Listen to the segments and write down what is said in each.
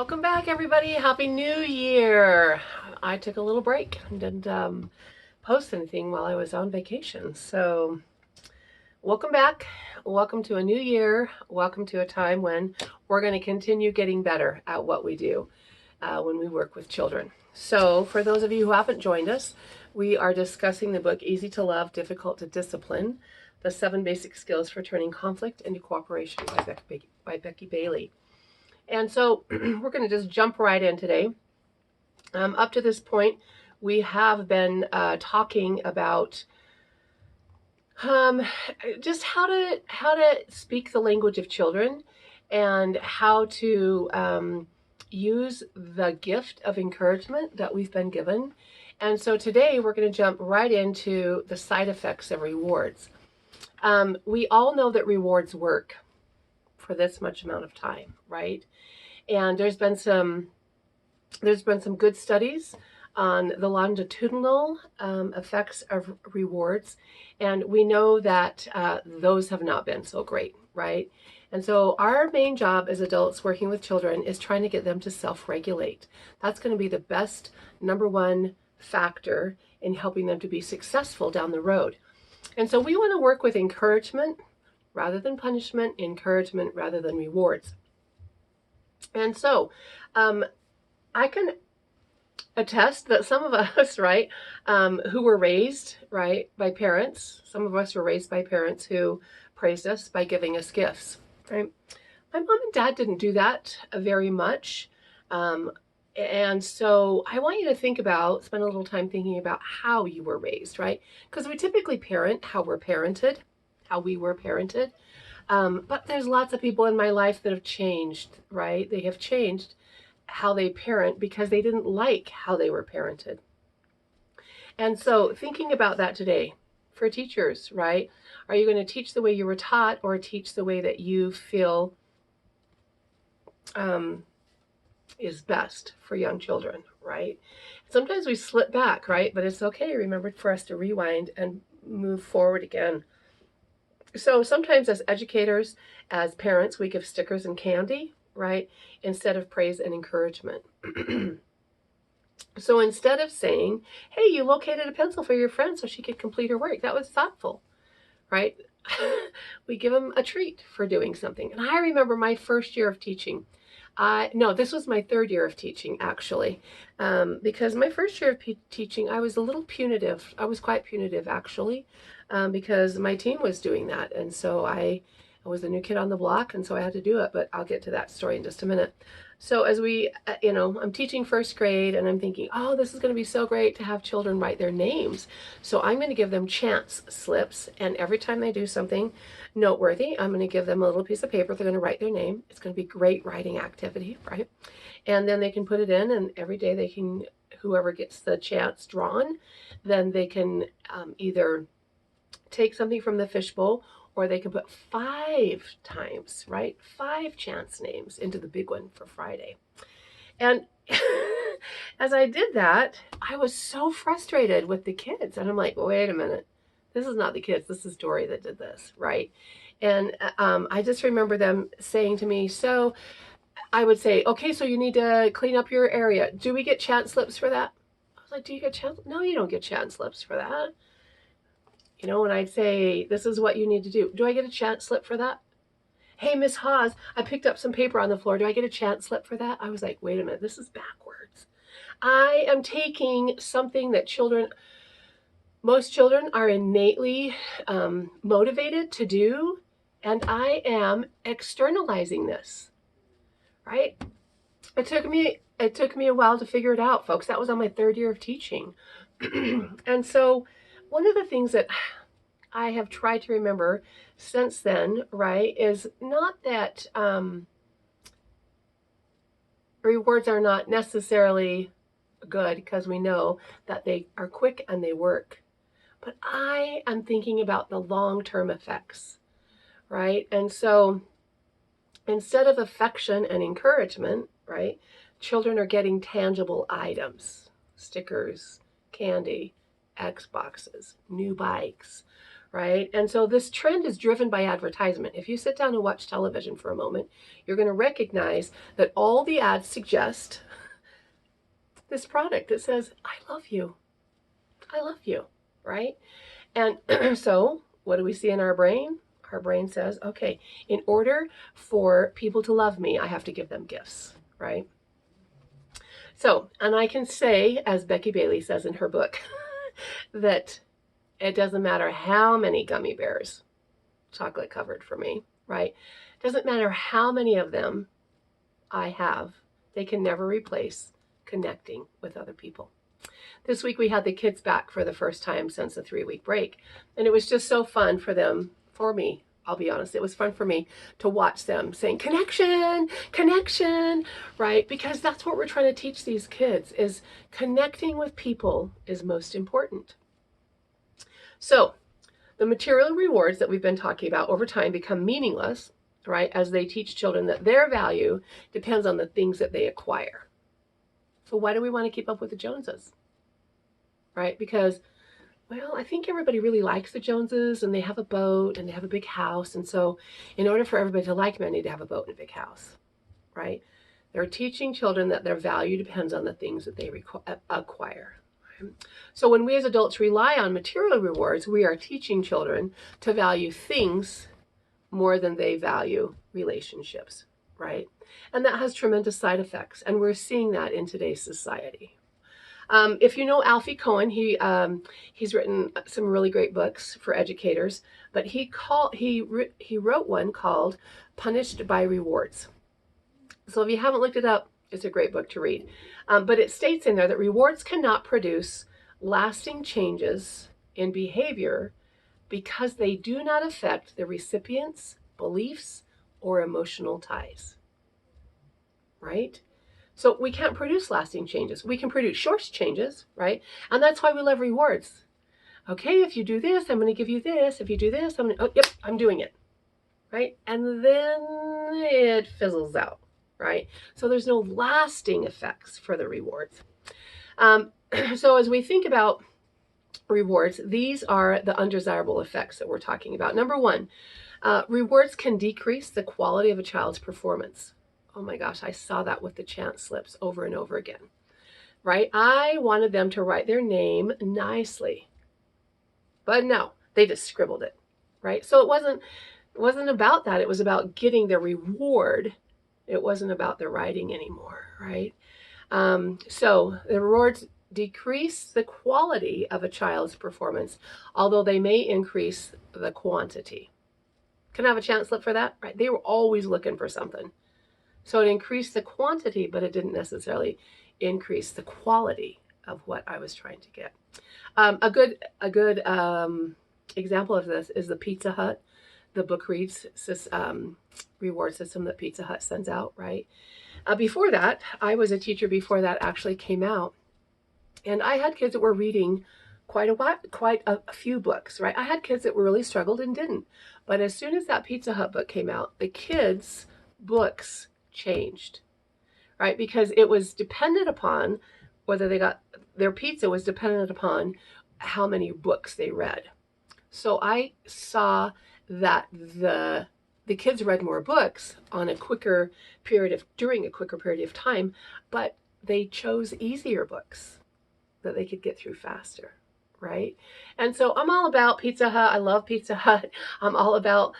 Welcome back, everybody. Happy New Year. I took a little break and didn't post anything while I was on vacation. So, welcome back. Welcome to a new year. Welcome to a time when we're going to continue getting better at what we do when we work with children. So, for those of you who haven't joined us, we are discussing the book Easy to Love, Difficult to Discipline: The 7 Basic Skills for Turning Conflict into Cooperation by Becky Bailey. And so we're going to just jump right in today. Up to this point, we have been talking about just how to speak the language of children and how to use the gift of encouragement that we've been given. And so today we're going to jump right into the side effects of rewards. We all know that rewards work for this much amount of time, right? And there's been some good studies on the longitudinal effects of rewards, and we know that those have not been so great, right? And so our main job as adults working with children is trying to get them to self-regulate. That's going to be the best number one factor in helping them to be successful down the road. And so we want to work with encouragement rather than punishment, encouragement rather than rewards. And so I can attest that some of us, right, who were raised, right, by parents, some of us were raised by parents who praised us by giving us gifts, right? My mom and dad didn't do that very much. And so I want you to spend a little time thinking about how you were raised, right? Because we typically parent how we were parented. But there's lots of people in my life that have changed, right? They have changed how they parent because they didn't like how they were parented. And so thinking about that today for teachers, right? Are you going to teach the way you were taught or teach the way that you feel is best for young children, right? Sometimes we slip back, right? But it's okay. Remember for us to rewind and move forward again. So sometimes as educators, as parents, we give stickers and candy, right? Instead of praise and encouragement. So instead of saying, hey, you located a pencil for your friend so she could complete her work, that was thoughtful, right? We give them a treat for doing something. And I remember my first year of teaching. No, this was my third year of teaching, actually, because my first year of teaching, I was a little punitive. I was quite punitive, actually, because my team was doing that. And so I was the new kid on the block, and so I had to do it. But I'll get to that story in just a minute. So as I'm teaching first grade, and I'm thinking, oh, this is going to be so great to have children write their names. So I'm going to give them chance slips, and every time they do something noteworthy, I'm going to give them a little piece of paper. They're going to write their name. It's going to be a great writing activity, right? And then they can put it in, and every day they can, whoever gets the chance drawn, then they can either take something from the fishbowl, or they can put 5 times, right? 5 chance names into the big one for Friday. And as I did that, I was so frustrated with the kids. And I'm like, wait a minute. This is not the kids. This is Dory that did this, right? And I just remember them saying to me, so I would say, okay, so you need to clean up your area. Do we get chance slips for that? I was like, do you get chance? No, you don't get chance slips for that. And I'd say, this is what you need to do. Do I get a chance slip for that? Hey, Miss Hawes, I picked up some paper on the floor. Do I get a chance slip for that? I was like, wait a minute, this is backwards. I am taking something that most children are innately motivated to do, and I am externalizing this, right? It took me a while to figure it out, folks. That was on my third year of teaching. And so one of the things that I have tried to remember since then, right, is not that rewards are not necessarily good, because we know that they are quick and they work. But I am thinking about the long-term effects, right? And so instead of affection and encouragement, right, children are getting tangible items, stickers, candy, Xboxes, new bikes, right? And so this trend is driven by advertisement. If you sit down and watch television for a moment, you're going to recognize that all the ads suggest this product that says, I love you. I love you, right? And so what do we see in our brain? Our brain says, okay, in order for people to love me, I have to give them gifts, right? So, and I can say, as Becky Bailey says in her book, that it doesn't matter how many gummy bears, chocolate covered for me, right? It doesn't matter how many of them I have, they can never replace connecting with other people. This week we had the kids back for the first time since a 3-week break. And it was just so fun for them, for me, I'll be honest. It was fun for me to watch them saying, connection, connection, right? Because that's what we're trying to teach these kids, is connecting with people is most important. So the material rewards that we've been talking about over time become meaningless, right? As they teach children that their value depends on the things that they acquire. So why do we want to keep up with the Joneses? Right? Because, well, I think everybody really likes the Joneses, and they have a boat and they have a big house. And so in order for everybody to like them, I need to have a boat and a big house, right? They're teaching children that their value depends on the things that they acquire. Right? So when we as adults rely on material rewards, we are teaching children to value things more than they value relationships, right? And that has tremendous side effects. And we're seeing that in today's society. If you know Alfie Cohen, he's written some really great books for educators, but he wrote one called Punished by Rewards. So if you haven't looked it up, it's a great book to read. But it states in there that rewards cannot produce lasting changes in behavior because they do not affect the recipient's beliefs or emotional ties, right? So we can't produce lasting changes. We can produce short changes, right? And that's why we love rewards. Okay, if you do this, I'm going to give you this. If you do this, I'm doing it, right? And then it fizzles out, right? So there's no lasting effects for the rewards. So as we think about rewards, these are the undesirable effects that we're talking about. Number one, rewards can decrease the quality of a child's performance. Oh my gosh, I saw that with the chance slips over and over again, right? I wanted them to write their name nicely, but no, they just scribbled it, right? So it wasn't about that. It was about getting the reward. It wasn't about the writing anymore, right? So the rewards decrease the quality of a child's performance, although they may increase the quantity. Can I have a chance slip for that? Right? They were always looking for something. So it increased the quantity, but it didn't necessarily increase the quality of what I was trying to get. A good example of this is the Pizza Hut, the book reads reward system that Pizza Hut sends out, right? Before that, I was a teacher before that actually came out, and I had kids that were reading quite a few books, right? I had kids that really struggled and didn't. But as soon as that Pizza Hut book came out, the kids' books changed, right? Because it was dependent upon whether they got their pizza was dependent upon how many books they read. So I saw that the kids read more books during a quicker period of time, but they chose easier books that they could get through faster, right? And so I'm all about Pizza Hut. I love Pizza Hut. I'm all about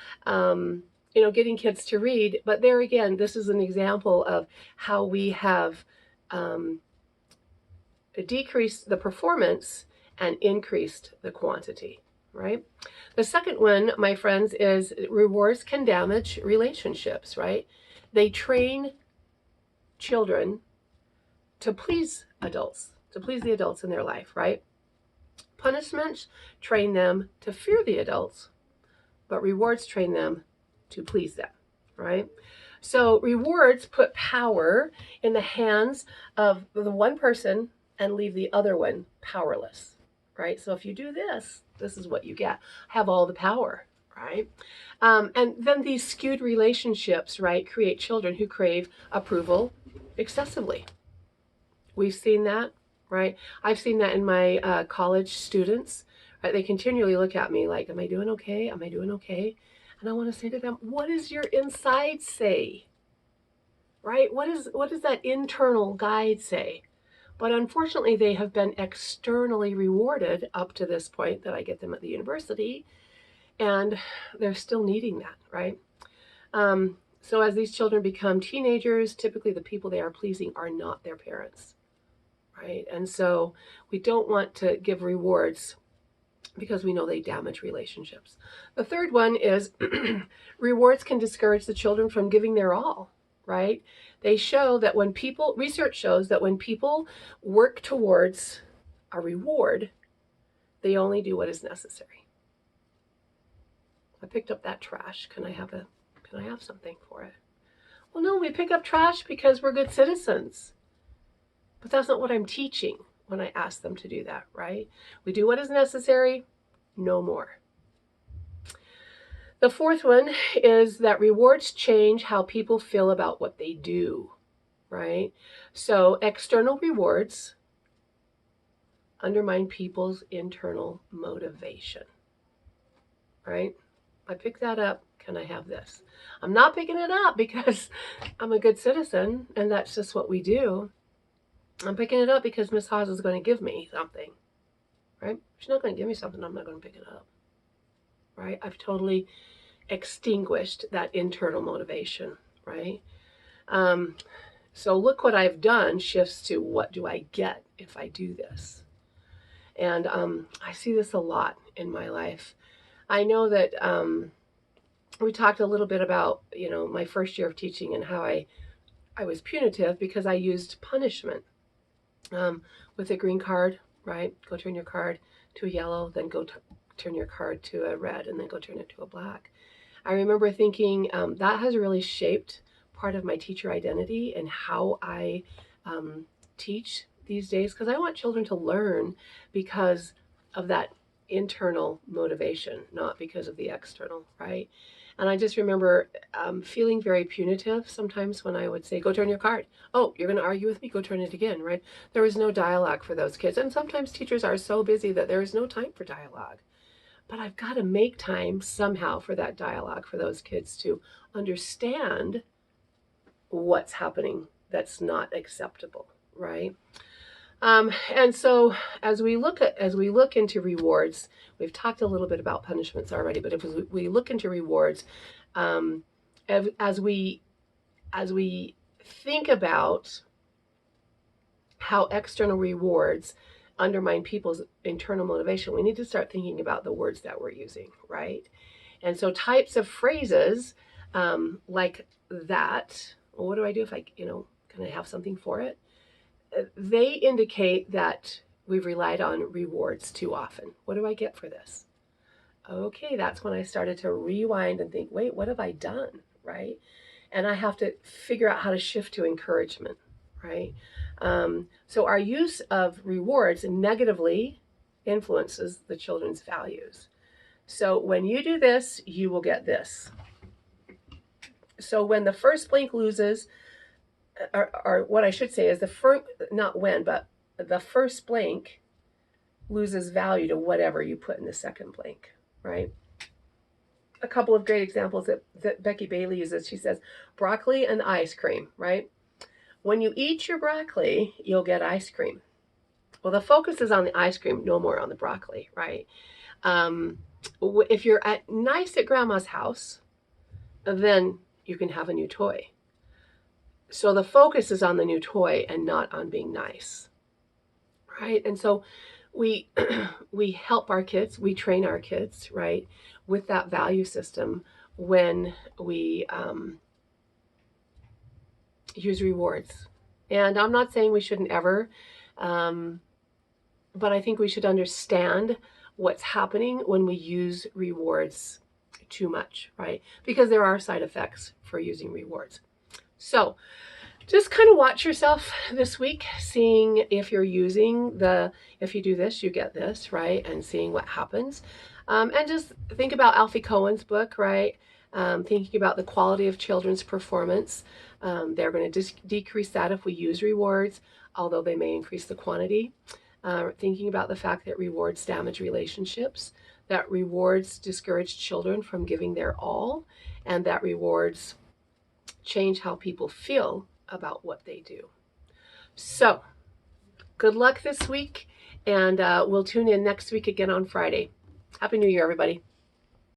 getting kids to read. But there again, this is an example of how we have decreased the performance and increased the quantity, right? The second one, my friends, is rewards can damage relationships, right? They train children to please adults, to please the adults in their life, right? Punishments train them to fear the adults, but rewards train them to please them, right? So rewards put power in the hands of the one person and leave the other one powerless, right? So if you do this, this is what you get. Have all the power, right? And then these skewed relationships, right, create children who crave approval excessively. We've seen that, right? I've seen that in my college students, Right? They continually look at me like, am I doing okay? Am I doing okay? And I want to say to them, what does your inside say? Right? What does that internal guide say? But unfortunately, they have been externally rewarded up to this point that I get them at the university, and they're still needing that, right? So as these children become teenagers, typically the people they are pleasing are not their parents, right? And so we don't want to give rewards because we know they damage relationships. The third one is rewards can discourage the children from giving their all, right? They show that when people, research shows that when people work towards a reward, they only do what is necessary. I picked up that trash. Can I have something for it? Well, no, we pick up trash because we're good citizens. But that's not what I'm teaching when I ask them to do that, right? We do what is necessary, no more. The fourth one is that rewards change how people feel about what they do, right? So external rewards undermine people's internal motivation, right? I picked that up. Can I have this? I'm not picking it up because I'm a good citizen and that's just what we do. I'm picking it up because Miss Haas is going to give me something, right? She's not going to give me something. I'm not going to pick it up, right? I've totally extinguished that internal motivation, right? So look what I've done shifts to what do I get if I do this? And I see this a lot in my life. I know that we talked a little bit about, my first year of teaching and how I was punitive because I used punishment with a green card, right? Go turn your card to a yellow, then go turn your card to a red, and then go turn it to a black. I remember thinking that has really shaped part of my teacher identity and how I teach these days, because I want children to learn because of that internal motivation, not because of the external, right? And I just remember feeling very punitive sometimes when I would say, go turn your card. Oh, you're going to argue with me? Go turn it again, right? There was no dialogue for those kids. And sometimes teachers are so busy that there is no time for dialogue. But I've got to make time somehow for that dialogue for those kids to understand what's happening that's not acceptable, right? And so as we look into rewards, we've talked a little bit about punishments already, but if we look into rewards, as we think about how external rewards undermine people's internal motivation, we need to start thinking about the words that we're using, right? And so types of phrases like that, well, what do I do if can I have something for it? They indicate that we've relied on rewards too often. What do I get for this? Okay, that's when I started to rewind and think, wait, what have I done, right? And I have to figure out how to shift to encouragement, right? So our use of rewards negatively influences the children's values. So when you do this, you will get this. So when the first blank loses, or what I should say is the first blank loses value to whatever you put in the second blank, right? A couple of great examples that Becky Bailey uses. She says, broccoli and ice cream, right? When you eat your broccoli, you'll get ice cream. Well, the focus is on the ice cream, no more on the broccoli, right? If you're nice at grandma's house, then you can have a new toy. So the focus is on the new toy and not on being nice, right? And so we help our kids, we train our kids, right, with that value system when we use rewards. And I'm not saying we shouldn't ever, but I think we should understand what's happening when we use rewards too much, right? Because there are side effects for using rewards. So just kind of watch yourself this week, seeing if you're using if you do this, you get this, right? And seeing what happens. And just think about Alfie Cohen's book, right? Thinking about the quality of children's performance. They're going to decrease that if we use rewards, although they may increase the quantity. thinking about the fact that rewards damage relationships, that rewards discourage children from giving their all, and that rewards change how people feel about what they do. So, good luck this week, and we'll tune in next week again on Friday. Happy New Year, everybody.